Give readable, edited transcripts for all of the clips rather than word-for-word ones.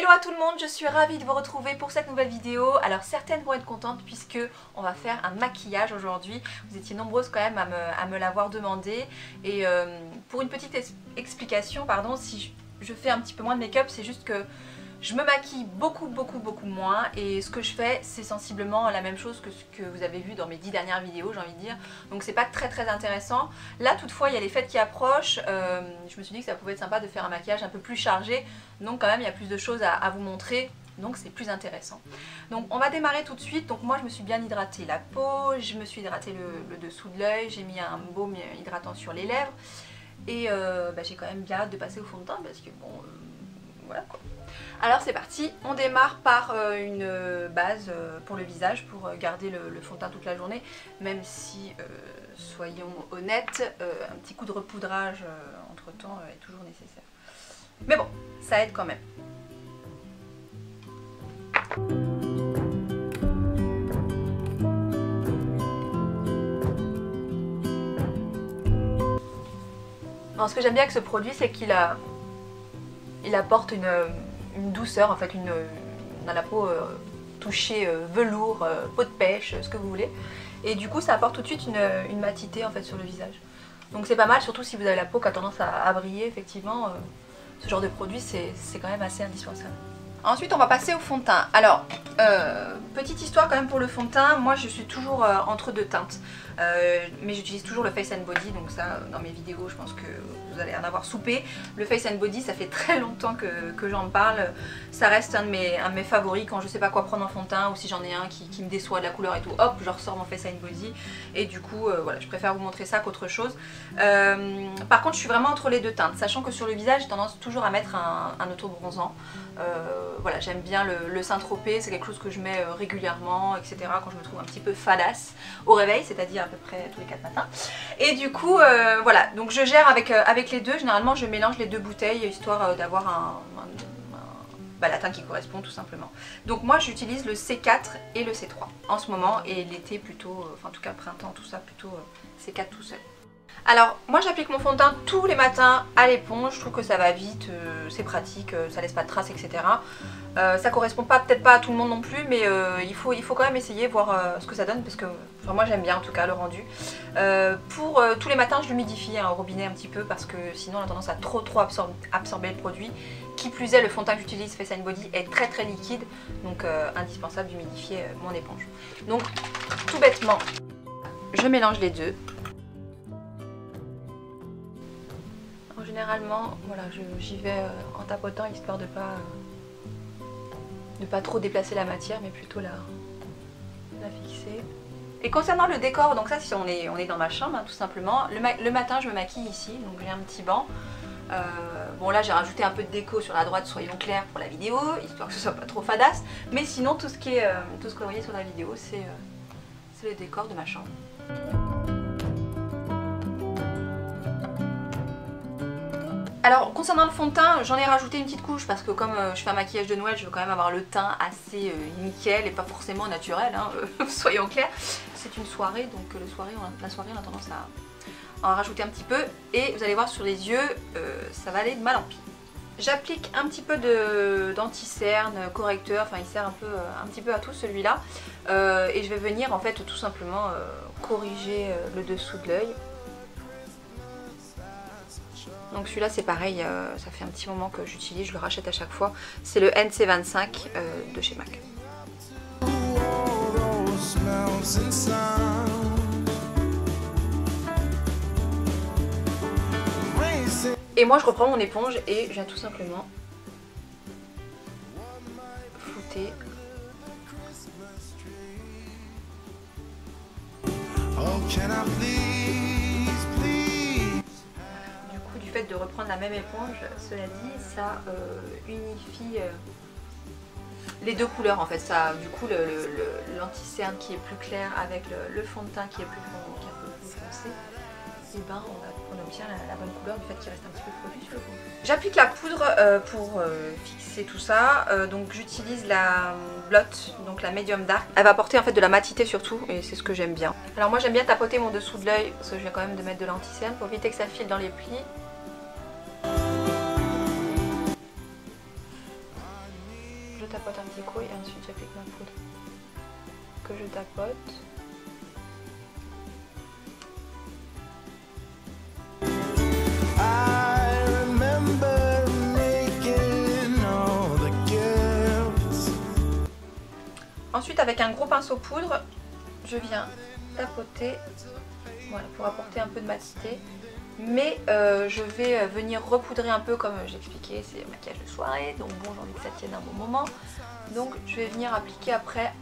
Hello à tout le monde, je suis ravie de vous retrouver pour cette nouvelle vidéo. Alors certaines vont être contentes puisque on va faire un maquillage aujourd'hui. Vous étiez nombreuses quand même à me l'avoir demandé. Et pour une petite explication, pardon, si je fais un petit peu moins de make-up, c'est juste que je me maquille beaucoup moins, et ce que je fais c'est sensiblement la même chose que ce que vous avez vu dans mes 10 dernières vidéos, j'ai envie de dire. Donc c'est pas très intéressant. Là toutefois il y a les fêtes qui approchent, je me suis dit que ça pouvait être sympa de faire un maquillage un peu plus chargé, donc quand même il y a plus de choses à vous montrer, donc c'est plus intéressant. Donc on va démarrer tout de suite. Donc moi je me suis bien hydratée la peau, je me suis hydratée le dessous de l'œil, j'ai mis un baume hydratant sur les lèvres, et j'ai quand même bien hâte de passer au fond de teint parce que bon, voilà quoi. Alors c'est parti, on démarre par une base pour le visage pour garder le fond de teint toute la journée, même si, soyons honnêtes, un petit coup de repoudrage entre temps est toujours nécessaire. Mais bon, ça aide quand même. Alors, ce que j'aime bien avec ce produit, c'est qu'il apporte une douceur, en fait, dans la peau touchée velours, peau de pêche, ce que vous voulez. Et du coup ça apporte tout de suite une matité en fait sur le visage. Donc c'est pas mal, surtout si vous avez la peau qui a tendance à briller, effectivement, ce genre de produit c'est quand même assez indispensable. Ensuite on va passer au fond de teint. Alors, petite histoire quand même pour le fond de teint, moi je suis toujours entre deux teintes. Mais j'utilise toujours le Face and Body, donc ça dans mes vidéos je pense que vous allez en avoir soupé. Le Face and Body, ça fait très longtemps que j'en parle, ça reste un de mes favoris quand je sais pas quoi prendre en fond de teint, ou si j'en ai un qui me déçoit de la couleur et tout, hop je ressors mon Face and Body, et du coup voilà, je préfère vous montrer ça qu'autre chose. Par contre je suis vraiment entre les deux teintes, sachant que sur le visage j'ai tendance toujours à mettre un auto-bronzant. Voilà, j'aime bien le Saint-Tropez, c'est quelque chose que je mets régulièrement, etc. quand je me trouve un petit peu fadasse au réveil, c'est-à-dire à peu près tous les 4 matins. Et du coup, voilà, donc je gère avec les deux. Généralement, je mélange les deux bouteilles histoire d'avoir la teinte qui correspond tout simplement. Donc moi, j'utilise le C4 et le C3 en ce moment, et l'été plutôt, enfin en tout cas printemps, tout ça, plutôt C4 tout seul. Alors moi j'applique mon fond de teint tous les matins à l'éponge, je trouve que ça va vite, c'est pratique, ça laisse pas de traces, etc. Ça correspond peut-être pas à tout le monde non plus, mais il faut quand même essayer, voir ce que ça donne, parce que enfin, moi j'aime bien en tout cas le rendu. Pour tous les matins je l'humidifie au robinet un petit peu, parce que sinon on a tendance à trop absorber le produit. Qui plus est, le fond de teint que j'utilise Face and Body est très liquide, donc indispensable d'humidifier mon éponge. Donc tout bêtement, je mélange les deux. Généralement, voilà, j'y vais en tapotant, histoire de pas trop déplacer la matière, mais plutôt la fixer. Et concernant le décor, donc ça si on est dans ma chambre, hein, tout simplement, le matin je me maquille ici, donc j'ai un petit banc. Bon là j'ai rajouté un peu de déco sur la droite, soyons clairs, pour la vidéo, histoire que ce soit pas trop fadasse, mais sinon tout ce que vous voyez sur la vidéo, c'est le décor de ma chambre. Alors concernant le fond de teint, j'en ai rajouté une petite couche parce que comme je fais un maquillage de Noël, je veux quand même avoir le teint assez nickel et pas forcément naturel, hein, soyons clairs. C'est une soirée, donc la soirée on a tendance à en rajouter un petit peu, et vous allez voir sur les yeux, ça va aller de mal en pis. J'applique un petit peu d'anti-cerne, correcteur, enfin il sert un petit peu à tout celui-là, et je vais venir en fait tout simplement corriger le dessous de l'œil. Donc celui-là c'est pareil, ça fait un petit moment que j'utilise, je le rachète à chaque fois. C'est le NC25 de chez MAC. Et moi je reprends mon éponge et je viens tout simplement flouter. Du fait de reprendre la même éponge, cela dit, ça unifie les deux couleurs en fait. Ça, du coup, l'anti-cerne qui est plus clair avec le fond de teint qui est un peu plus foncé, et ben on obtient la bonne couleur du fait qu'il reste un petit peu de produit sur le fond. J'applique la poudre pour fixer tout ça. Donc j'utilise la Blot, donc la Medium Dark. Elle va apporter en fait de la matité surtout, et c'est ce que j'aime bien. Alors moi j'aime bien tapoter mon dessous de l'œil, parce que je viens quand même de mettre de l'anti-cerne pour éviter que ça file dans les plis. déco et ensuite j'applique ma poudre que je tapote. Ensuite, avec un gros pinceau poudre, je viens tapoter, voilà, pour apporter un peu de matité. Mais je vais venir repoudrer un peu comme j'expliquais, c'est un maquillage de soirée, donc bon, j'ai envie que ça tienne un bon moment. Donc je vais venir appliquer après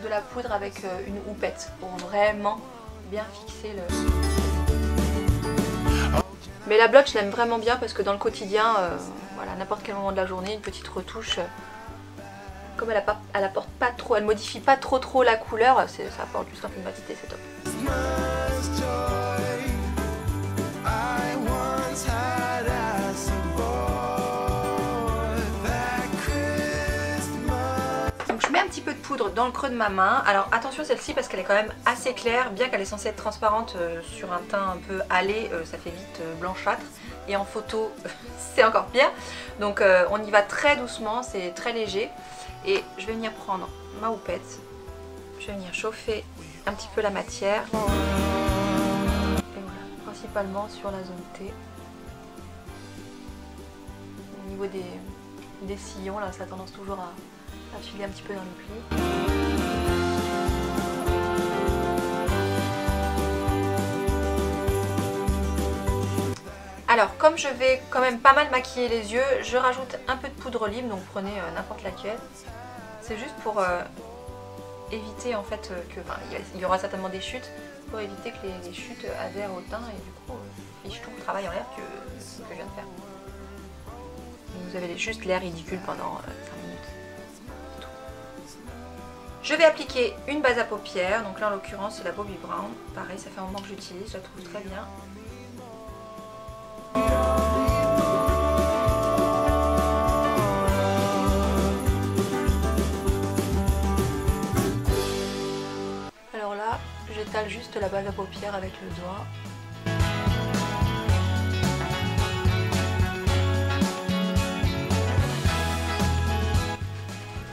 de la poudre avec une houppette pour vraiment bien fixer le... Mais la blotch, je l'aime vraiment bien parce que dans le quotidien, voilà, à n'importe quel moment de la journée, une petite retouche, comme elle apporte pas trop, elle modifie pas trop la couleur, ça apporte juste un peu de matité, c'est top. Donc je mets un petit peu de poudre dans le creux de ma main. Alors attention celle-ci parce qu'elle est quand même assez claire, bien qu'elle est censée être transparente sur un teint un peu hâlé, ça fait vite blanchâtre. Et en photo c'est encore pire. Donc on y va très doucement, c'est très léger. Et je vais venir prendre ma houppette, je vais venir chauffer un petit peu la matière. Et voilà, principalement sur la zone T. Au niveau des sillons, là ça a tendance toujours à filer un petit peu dans les plis. Alors comme je vais quand même pas mal maquiller les yeux, je rajoute un peu de poudre libre, donc prenez n'importe laquelle. C'est juste pour éviter en fait que, enfin, il y aura certainement des chutes, pour éviter que les chutes adhèrent au teint et du coup fiche tout le travail en l'air que je viens de faire. Donc, vous avez juste l'air ridicule pendant 5 minutes. Je vais appliquer une base à paupières, donc là en l'occurrence c'est la Bobbi Brown. Pareil, ça fait un moment que j'utilise, je la trouve très bien. Alors là, j'étale juste la base à paupières avec le doigt.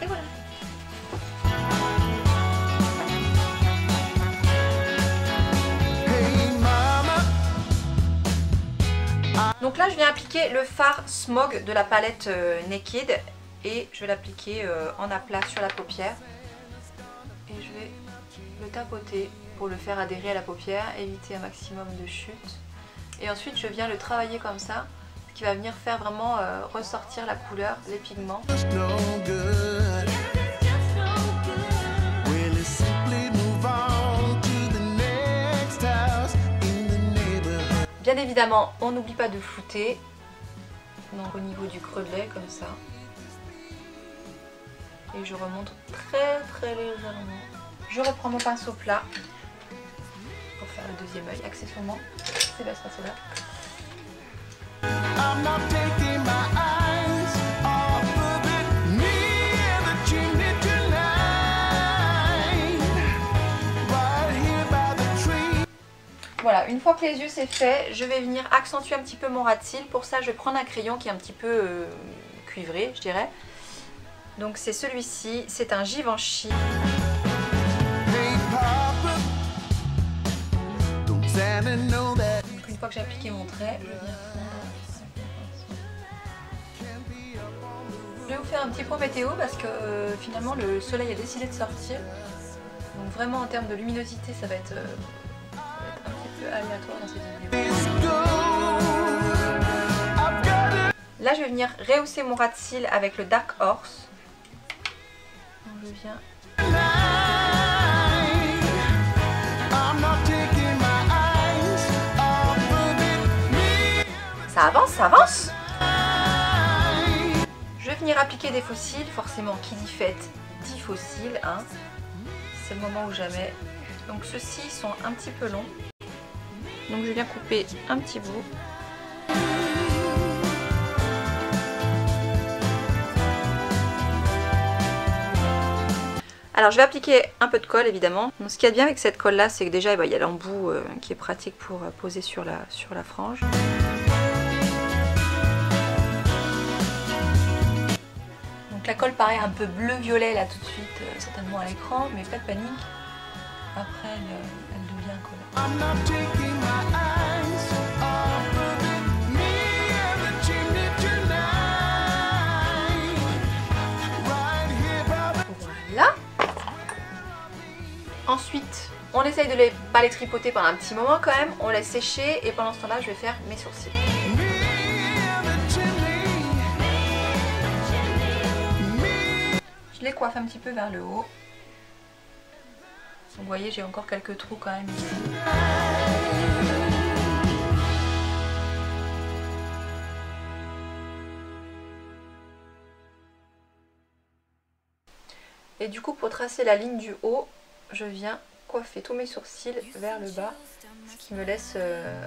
Et voilà. Donc là je viens appliquer le fard Smog de la palette Naked et je vais l'appliquer en aplat sur la paupière et je vais le tapoter pour le faire adhérer à la paupière, éviter un maximum de chute et ensuite je viens le travailler comme ça, ce qui va venir faire vraiment ressortir la couleur, les pigments. Bien évidemment, on n'oublie pas de flouter, donc au niveau du creux de l'œil comme ça. Et je remonte très légèrement. Je reprends mon pinceau plat pour faire le deuxième œil, accessoirement. C'est bien, c'est là. Voilà, une fois que les yeux c'est fait, je vais venir accentuer un petit peu mon ras de cils. Pour ça, je vais prendre un crayon qui est un petit peu cuivré, je dirais. Donc c'est celui-ci, c'est un Givenchy. Donc une fois que j'ai appliqué mon trait, je viens fondre. Je vais vous faire un petit point météo parce que finalement le soleil a décidé de sortir. Donc vraiment en termes de luminosité, ça va être un petit peu aléatoire dans cette vidéo. Là je vais venir rehausser mon ras de cils avec le Dark Horse. Donc je viens. Ça avance, ça avance. Je vais venir appliquer des faux cils, forcément qui dit fête dit faux cils, hein. C'est le moment ou jamais. Donc ceux-ci sont un petit peu longs. Donc je viens couper un petit bout. Alors je vais appliquer un peu de colle évidemment. Donc, ce qu'il y a de bien avec cette colle là, c'est que déjà il y a l'embout qui est pratique pour poser sur la frange. Donc Donc la colle paraît un peu bleu-violet là tout de suite, certainement à l'écran, mais pas de panique. Après elle devient collée. Voilà. Ensuite, on essaye de pas les tripoter pendant un petit moment quand même. On laisse sécher et pendant ce temps-là, je vais faire mes sourcils. Je les coiffe un petit peu vers le haut. Vous voyez, j'ai encore quelques trous quand même ici. Et du coup, pour tracer la ligne du haut, je viens coiffer tous mes sourcils vers le bas, ce qui me laisse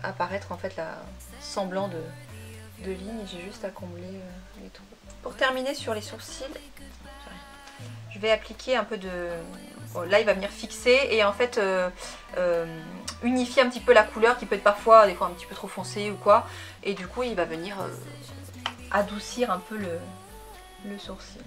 apparaître en fait la semblant de ligne, et j'ai juste à combler les trous. Pour terminer sur les sourcils, je vais appliquer un peu de... Bon, là il va venir fixer et en fait unifier un petit peu la couleur qui peut être parfois des fois un petit peu trop foncée ou quoi, et du coup il va venir adoucir un peu le sourcil.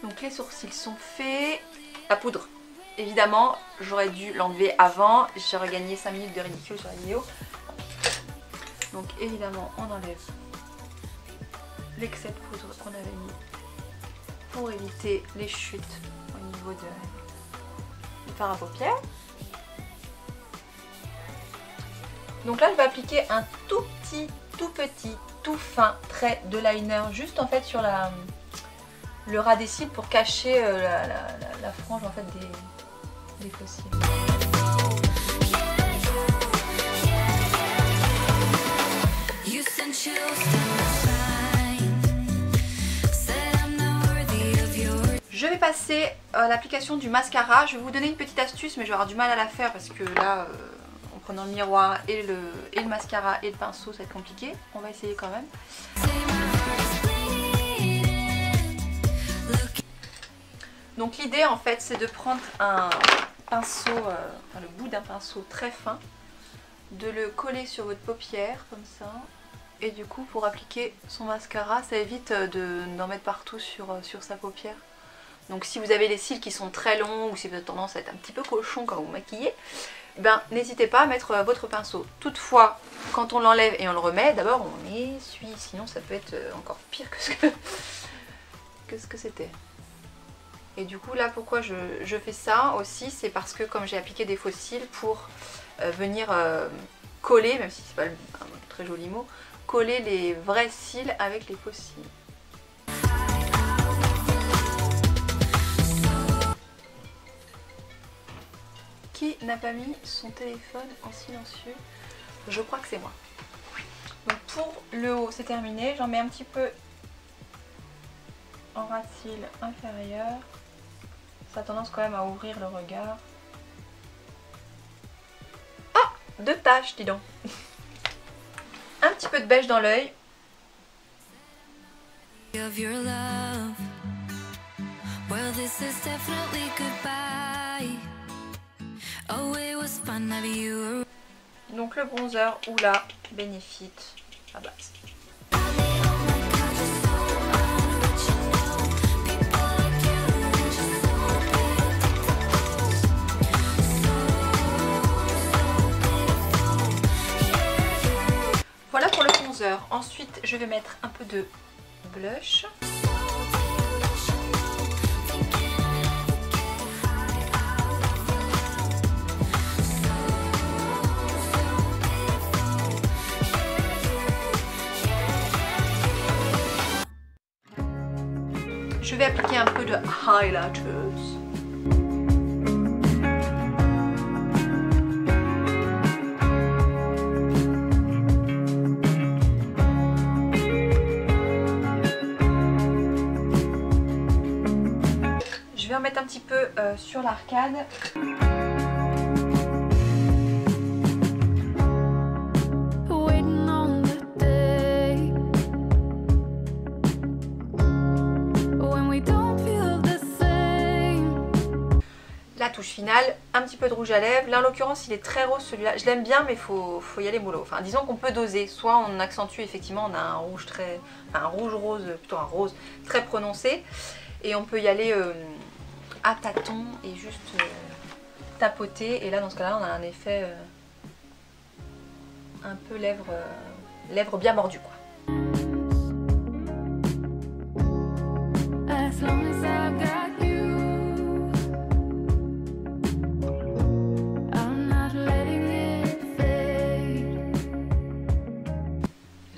Donc les sourcils sont faits. La poudre, évidemment, j'aurais dû l'enlever avant. J'aurais gagné 5 minutes de ridicule sur la vidéo. Donc évidemment, on enlève l'excès de poudre qu'on avait mis pour éviter les chutes au niveau du fard à paupières. Donc là, je vais appliquer un tout petit, tout fin trait de liner juste en fait sur le ras des cils pour cacher la frange en fait des faux cils. Je vais passer à l'application du mascara. Je vais vous donner une petite astuce, mais je vais avoir du mal à la faire parce que là, en prenant le miroir et le mascara et le pinceau, ça va être compliqué. On va essayer quand même. Donc l'idée en fait, c'est de prendre un pinceau, enfin le bout d'un pinceau très fin, de le coller sur votre paupière comme ça. Et du coup, pour appliquer son mascara, ça évite d'en mettre partout sur sa paupière. Donc si vous avez les cils qui sont très longs ou si vous avez tendance à être un petit peu cochon quand vous maquillez, ben n'hésitez pas à mettre votre pinceau. Toutefois, quand on l'enlève et on le remet, d'abord on essuie, sinon ça peut être encore pire que ce que c'était. Et du coup là, pourquoi je fais ça aussi, c'est parce que comme j'ai appliqué des faux cils pour venir coller, même si c'est pas un très joli mot, coller les vrais cils avec les faux cils. Qui n'a pas mis son téléphone en silencieux? Je crois que c'est moi. Donc pour le haut, c'est terminé. J'en mets un petit peu en ras de cils inférieur. Ça a tendance quand même à ouvrir le regard. Ah! 2 taches, dis donc. Un petit peu de beige dans l'œil. Donc le bronzer ou la Benefit à base. Voilà pour le bronzer. Ensuite, je vais mettre un peu de blush. Je vais appliquer un peu de highlighters. Je vais en mettre un petit peu sur l'arcade. La touche finale, un petit peu de rouge à lèvres. Là en l'occurrence il est très rose celui-là, je l'aime bien mais faut y aller mollo. Enfin disons qu'on peut doser, soit on accentue effectivement, on a un rouge très, enfin un rouge rose, plutôt un rose très prononcé, et on peut y aller à tâtons et juste tapoter, et là dans ce cas là on a un effet un peu lèvres bien mordues quoi.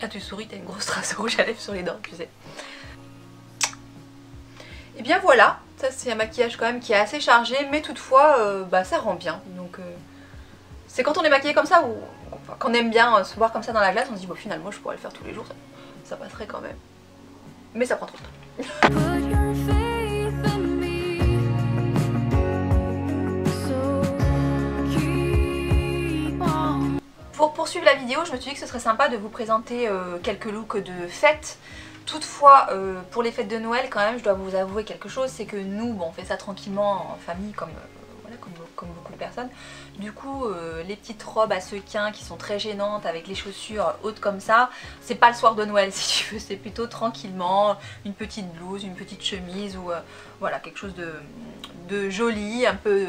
Là tu souris, t'as une grosse trace rouge à lèvres sur les dents, tu sais. Et bien voilà, ça c'est un maquillage quand même qui est assez chargé, mais toutefois bah, ça rend bien. Donc c'est quand on est maquillé comme ça, ou qu'on aime bien se voir comme ça dans la glace, on se dit bon finalement je pourrais le faire tous les jours, ça passerait quand même. Mais ça prend trop de temps. Pour poursuivre la vidéo, je me suis dit que ce serait sympa de vous présenter quelques looks de fête. Toutefois, pour les fêtes de Noël, quand même, je dois vous avouer quelque chose, c'est que nous, bon, on fait ça tranquillement en famille, comme beaucoup de personnes. Du coup, les petites robes à sequins qui sont très gênantes, avec les chaussures hautes comme ça, c'est pas le soir de Noël si tu veux, c'est plutôt tranquillement, une petite blouse, une petite chemise, ou voilà, quelque chose de joli, un peu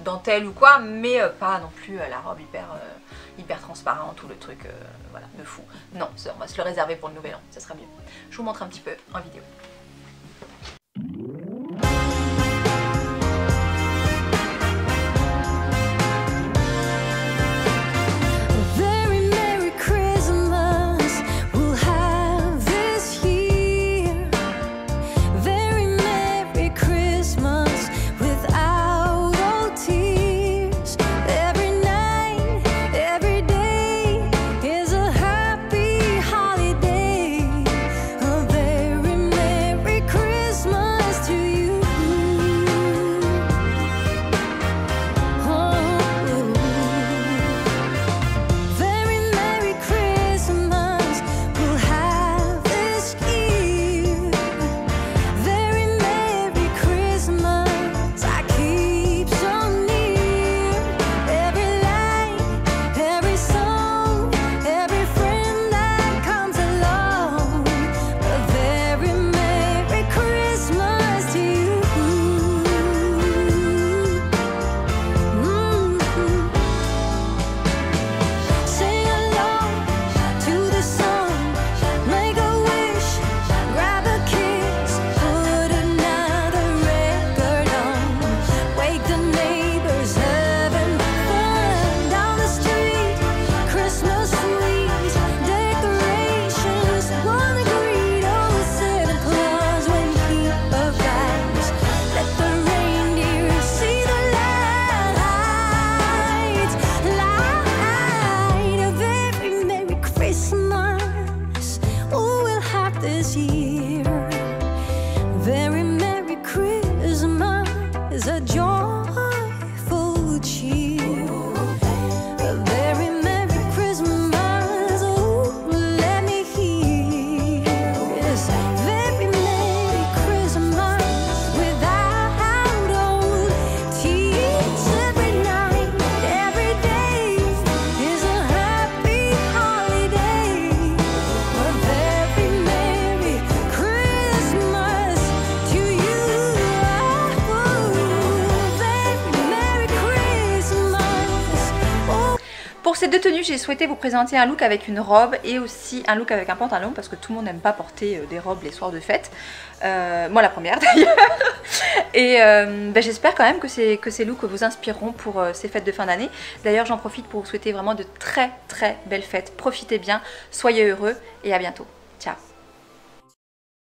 dentelle ou quoi, mais pas non plus la robe hyper transparente ou le truc voilà, de fou. Non, on va se le réserver pour le nouvel an, ça sera mieux. Je vous montre un petit peu en vidéo. Pour ces deux tenues, j'ai souhaité vous présenter un look avec une robe et aussi un look avec un pantalon, parce que tout le monde n'aime pas porter des robes les soirs de fête. Moi la première d'ailleurs. Et j'espère quand même que ces looks vous inspireront pour ces fêtes de fin d'année. D'ailleurs j'en profite pour vous souhaiter vraiment de très belles fêtes. Profitez bien, soyez heureux et à bientôt. Ciao.